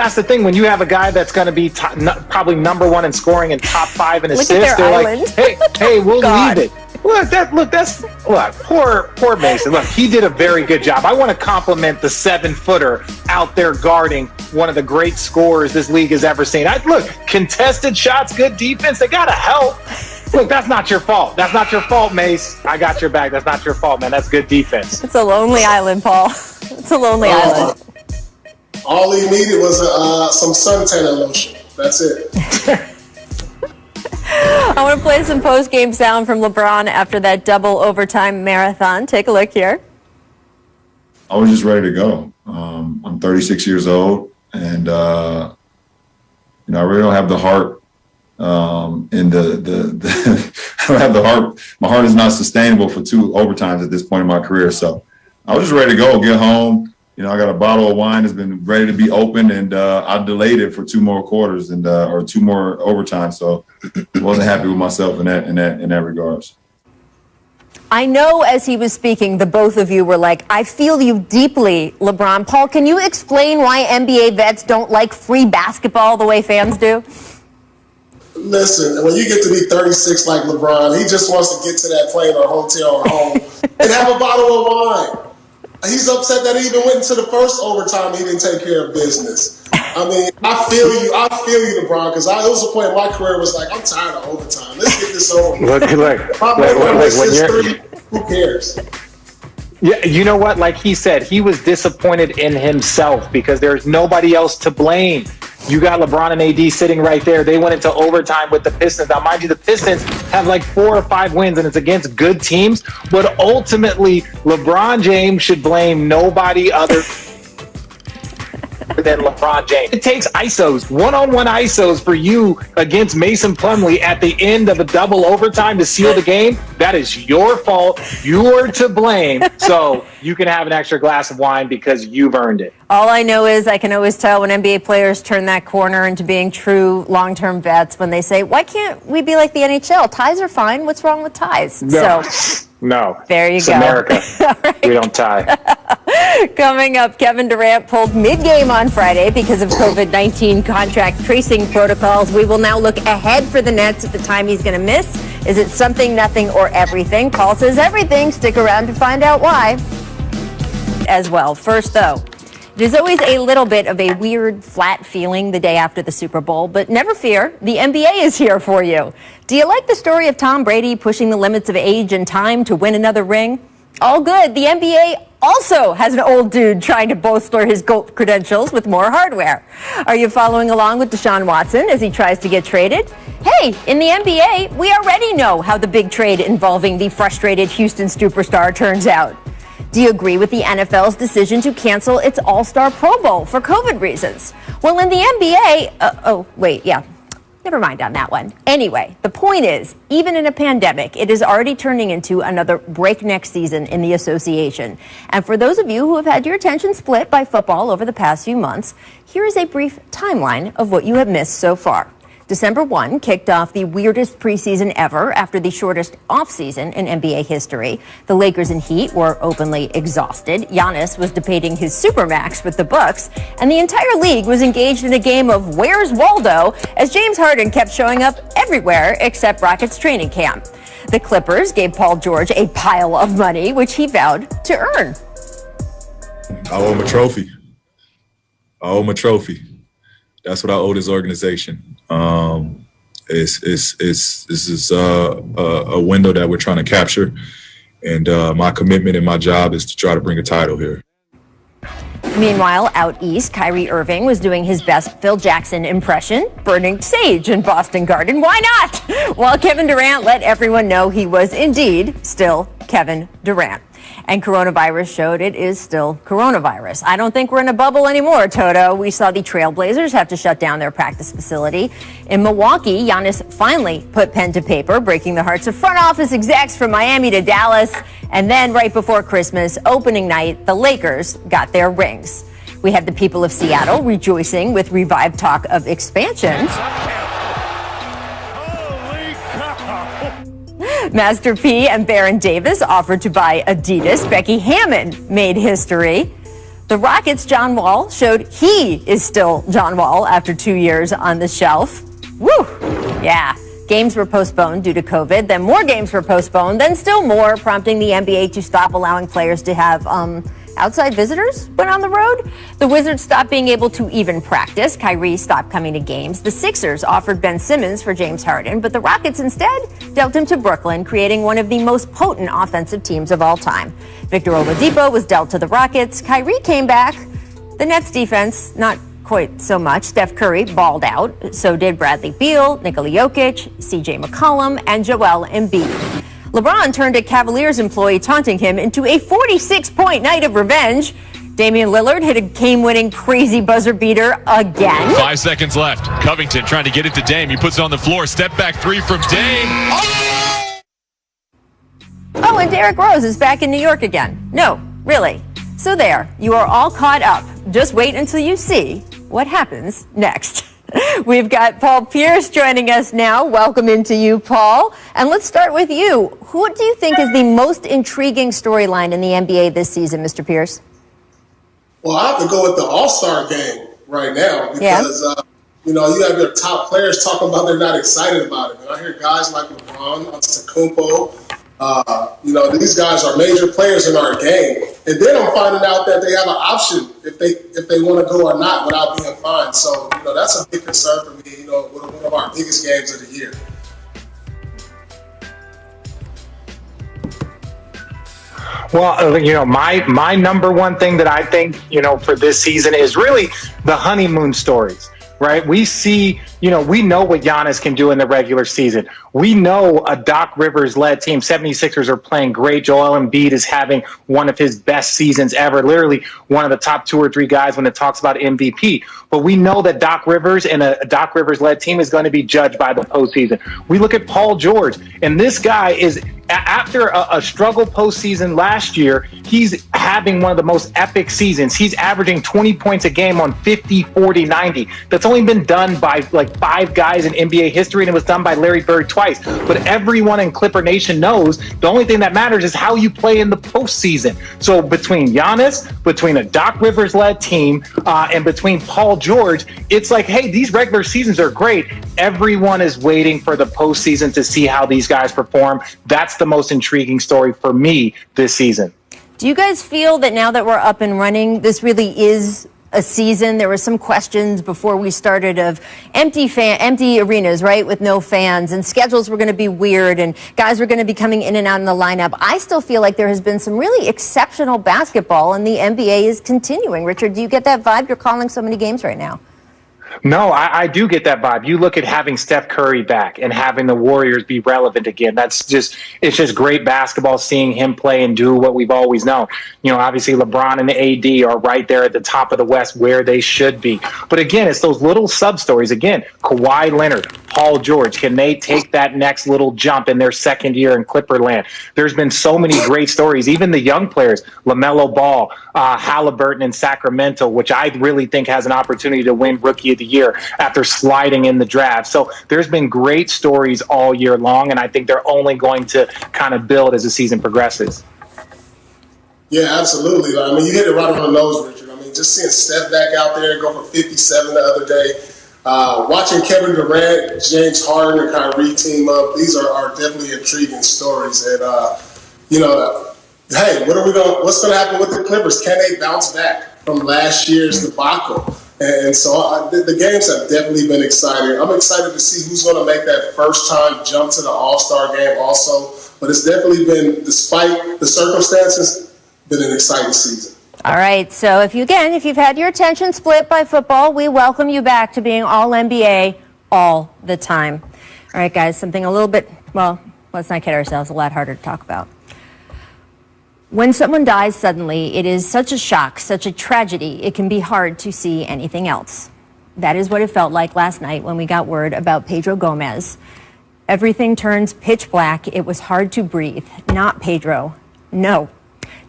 That's the thing. When you have a guy that's going to be probably number one in scoring and top 5 in assists, they're island. like, hey, we'll leave it. Poor Mason. Look, he did a very good job. I want to compliment the 7-footer out there guarding one of the great scorers this league has ever seen. Look, contested shots, good defense. They got to help. Look, that's not your fault. That's not your fault, Mace. I got your back. That's not your fault, man. That's good defense. It's a lonely island, Paul. It's a lonely island. All he needed was some suntan lotion. That's it. I want to play some post-game sound from LeBron after that double overtime marathon. Take a look here. I was just ready to go. I'm 36 years old, and I really don't have the heart. I don't have the heart. My heart is not sustainable for 2 overtimes at this point in my career. So I was just ready to go, get home. I got a bottle of wine that's been ready to be opened, and I delayed it for 2 more quarters and or 2 more overtimes. So I wasn't happy with myself in that regards. I know as he was speaking, the both of you were like, I feel you deeply, LeBron. Paul, can you explain why NBA vets don't like free basketball the way fans do? Listen, when you get to be 36 like LeBron, he just wants to get to that plane or hotel or home and have a bottle of wine. He's upset that he even went into the first overtime. He didn't take care of business. I mean, I feel you, LeBron, because it was a point in my career was like, I'm tired of overtime. Let's get this over. Who cares? Yeah, you know what? Like he said, he was disappointed in himself because there's nobody else to blame. You got LeBron and AD sitting right there. They went into overtime with the Pistons. Now, mind you, the Pistons have like 4 or 5 wins, and it's against good teams. But ultimately, LeBron James should blame nobody other than LeBron James. It takes ISOs, one-on-one ISOs for you against Mason Plumlee at the end of a double overtime to seal the game. That is your fault. You're to blame. So you can have an extra glass of wine because you've earned it. All I know is I can always tell when NBA players turn that corner into being true long-term vets when they say, why can't we be like the NHL? Ties are fine. What's wrong with ties? No. There you it's go. America. Right. We don't tie. Coming up, Kevin Durant pulled mid-game on Friday because of COVID-19 contract tracing protocols. We will now look ahead for the Nets at the time he's going to miss. Is it something, nothing, or everything? Paul says everything. Stick around to find out why. As well. First, though, there's always a little bit of a weird, flat feeling the day after the Super Bowl, but never fear, the NBA is here for you. Do you like the story of Tom Brady pushing the limits of age and time to win another ring? All good. The NBA also has an old dude trying to bolster his GOAT credentials with more hardware. Are you following along with Deshaun Watson as he tries to get traded? Hey, in the NBA, we already know how the big trade involving the frustrated Houston superstar turns out. Do you agree with the NFL's decision to cancel its All-Star Pro Bowl for COVID reasons? Well, in the NBA, never mind on that one. Anyway, the point is, even in a pandemic, it is already turning into another breakneck season in the association. And for those of you who have had your attention split by football over the past few months, here is a brief timeline of what you have missed so far. December 1 kicked off the weirdest preseason ever after the shortest offseason in NBA history. The Lakers and Heat were openly exhausted. Giannis was debating his supermax with the Bucks, and the entire league was engaged in a game of Where's Waldo as James Harden kept showing up everywhere except Rockets training camp. The Clippers gave Paul George a pile of money, which he vowed to earn. I owe him a trophy. That's what I owe this organization. This is a window that we're trying to capture, and my commitment and my job is to try to bring a title here. Meanwhile, out east, Kyrie Irving was doing his best Phil Jackson impression, burning sage in Boston Garden. Why not? While Kevin Durant let everyone know he was indeed still Kevin Durant. And coronavirus showed it is still coronavirus. I don't think we're in a bubble anymore, Toto. We saw the Trailblazers have to shut down their practice facility. In Milwaukee, Giannis finally put pen to paper, breaking the hearts of front office execs from Miami to Dallas. And then right before Christmas, opening night, the Lakers got their rings. We have the people of Seattle rejoicing with revived talk of expansion. Master P and Baron Davis offered to buy Adidas. Becky Hammon made history. The Rockets' John Wall showed he is still John Wall after 2 years on the shelf. Woo! Yeah. Games were postponed due to COVID, then more games were postponed, then still more, prompting the NBA to stop allowing players to have outside visitors when on the road. The Wizards stopped being able to even practice. Kyrie stopped coming to games. The Sixers offered Ben Simmons for James Harden, but the Rockets instead dealt him to Brooklyn, creating one of the most potent offensive teams of all time. Victor Oladipo was dealt to the Rockets. Kyrie came back. The Nets defense, not quite so much. Steph Curry balled out. So did Bradley Beal, Nikola Jokic, CJ McCollum, and Joel Embiid. LeBron turned a Cavaliers employee taunting him into a 46-point night of revenge. Damian Lillard hit a game-winning crazy buzzer beater again. 5 seconds left. Covington trying to get it to Dame. He puts it on the floor. Step back three from Dame. Oh, and Derrick Rose is back in New York again. No, really. So there, you are all caught up. Just wait until you see what happens next. We've got Paul Pierce joining us now. Welcome into you, Paul. And let's start with you. Who do you think is the most intriguing storyline in the NBA this season, Mr. Pierce? Well, I have to go with the All-Star game right now because, you have your top players talking about they're not excited about it. And I hear guys like LeBron, Antetokounmpo, these guys are major players in our game. And then I'm finding out that they have an option if they want to go or not without being fined. So, that's a big concern for me, one of our biggest games of the year. Well, my number one thing that I think, for this season is really the honeymoon stories. Right? We see, we know what Giannis can do in the regular season. We know a Doc Rivers-led team, 76ers, are playing great. Joel Embiid is having one of his best seasons ever, literally one of the top 2 or 3 guys when it talks about MVP. But we know that Doc Rivers and a Doc Rivers-led team is going to be judged by the postseason. We look at Paul George, and this guy is, after a struggle postseason last year, he's having one of the most epic seasons. He's averaging 20 points a game on 50, 40, 90. That's only been done by like 5 guys in NBA history, and it was done by Larry Bird twice. But everyone in Clipper Nation knows the only thing that matters is how you play in the postseason. So between Giannis, between a Doc Rivers-led team, and between Paul George, it's like, hey, these regular seasons are great. Everyone is waiting for the postseason to see how these guys perform. That's the most intriguing story for me this season. Do you guys feel that now that we're up and running, this really is a season? There were some questions before we started of empty arenas, right, with no fans, and schedules were going to be weird, and guys were going to be coming in and out in the lineup. I still feel like there has been some really exceptional basketball, and the NBA is continuing. Richard, do you get that vibe? You're calling so many games right now. No, I do get that vibe. You look at having Steph Curry back and having the Warriors be relevant again. It's just great basketball, seeing him play and do what we've always known. Obviously LeBron and AD are right there at the top of the West where they should be. But again, it's those little sub-stories. Again, Kawhi Leonard, Paul George, can they take that next little jump in their second year in Clipperland? There's been so many great stories. Even the young players, LaMelo Ball, Halliburton in Sacramento, which I really think has an opportunity to win Rookie of the Year after sliding in the draft. So there's been great stories all year long, and I think they're only going to kind of build as the season progresses. Yeah, absolutely. I mean, you hit it right on the nose, Richard. I mean, just seeing Steph back out there go for 57 the other day, watching Kevin Durant, James Harden, and Kyrie team up, these are definitely intriguing stories. And, hey, what's going to happen with the Clippers? Can they bounce back from last year's debacle? And so the games have definitely been exciting. I'm excited to see who's going to make that first-time jump to the All-Star game also. But it's definitely been, despite the circumstances, been an exciting season. All right, so if you've had your attention split by football, we welcome you back to being all NBA all the time. All right, guys, something a little bit, well, let's not kid ourselves, a lot harder to talk about. When someone dies suddenly, it is such a shock, such a tragedy, it can be hard to see anything else. That is what it felt like last night when we got word about Pedro Gomez. Everything turns pitch black. It was hard to breathe. Not Pedro. No.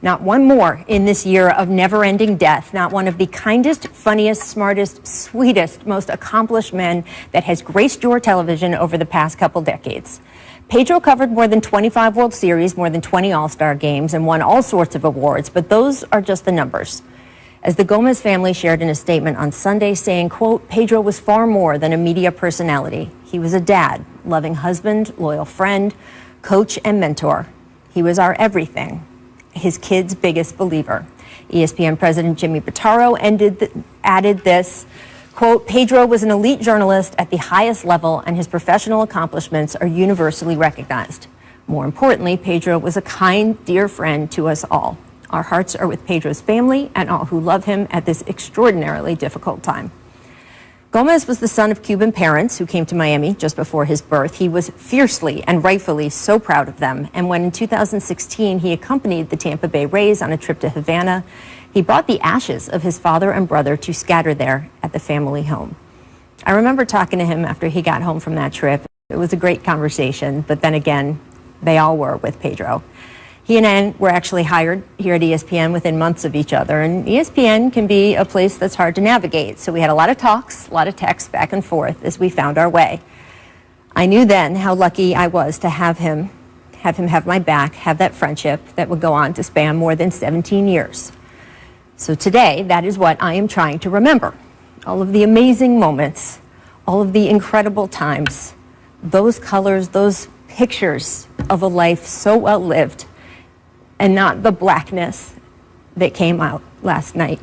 Not one more in this year of never-ending death. Not one of the kindest, funniest, smartest, sweetest, most accomplished men that has graced your television over the past couple decades. Pedro covered more than 25 World Series, more than 20 All-Star games, and won all sorts of awards, but those are just the numbers. As the Gomez family shared in a statement on Sunday saying, quote, Pedro was far more than a media personality. He was a dad, loving husband, loyal friend, coach, and mentor. He was our everything, his kids' biggest believer. ESPN President Jimmy Pitaro added this, quote, Pedro was an elite journalist at the highest level, and his professional accomplishments are universally recognized. More importantly, Pedro was a kind, dear friend to us all. Our hearts are with Pedro's family and all who love him at this extraordinarily difficult time. Gomez was the son of Cuban parents who came to Miami just before his birth. He was fiercely and rightfully so proud of them. And when in 2016 he accompanied the Tampa Bay Rays on a trip to Havana, he brought the ashes of his father and brother to scatter there at the family home. I remember talking to him after he got home from that trip. It was a great conversation, but then again, they all were with Pedro. He and Ann were actually hired here at ESPN within months of each other, and ESPN can be a place that's hard to navigate. So we had a lot of talks, a lot of texts back and forth as we found our way. I knew then how lucky I was to have him have my back, have that friendship that would go on to span more than 17 years. So today, that is what I am trying to remember. All of the amazing moments, all of the incredible times, those colors, those pictures of a life so well lived, and not the blackness that came out last night.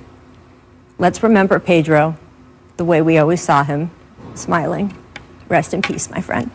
Let's remember Pedro the way we always saw him, smiling. Rest in peace, my friend.